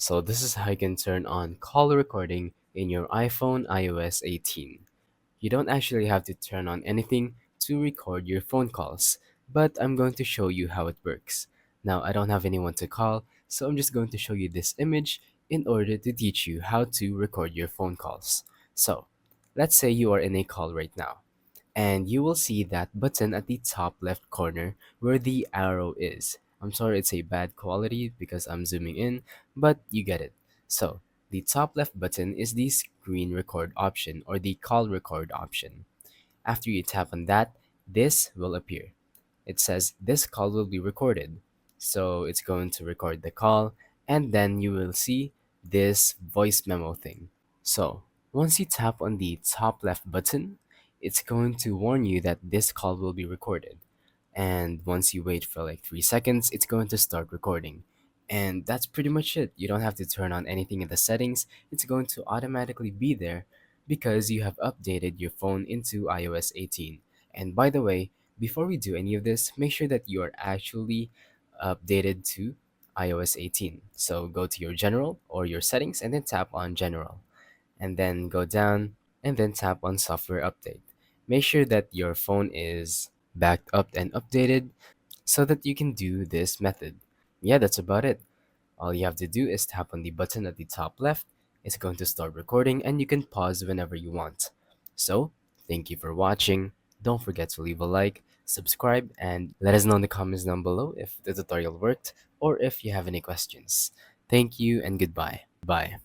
So this is how you can turn on call recording in your iPhone iOS 18. You don't actually have to turn on anything to record your phone calls, but I'm going to show you how it works. Now, I don't have anyone to call, so I'm just going to show you this image in order to teach you how to record your phone calls. So, let's say you are in a call right now, and you will see that button at the top left corner where the arrow is. I'm sorry it's a bad quality because I'm zooming in, but you get it. So, the top left button is the screen record option or the call record option. After you tap on that, this will appear. It says this call will be recorded. So it's going to record the call, and then you will see this voice memo thing. So once you tap on the top left button, it's going to warn you that this call will be recorded. And once you wait for like 3 seconds, it's going to start recording. And that's pretty much it. You don't have to turn on anything in the settings, it's going to automatically be there because you have updated your phone into iOS 18. And by the way, before we do any of this, make sure that you are actually updated to iOS 18. So go to your general or your settings and then tap on general. And then go down and then tap on software update. Make sure that your phone is backed up and updated so that you can do this method. Yeah, that's about it. All you have to do is tap on the button at the top left. It's going to start recording and you can pause whenever you want. So, thank you for watching. Don't forget to leave a like, subscribe, and let us know in the comments down below if the tutorial worked or if you have any questions. Thank you and goodbye. Bye.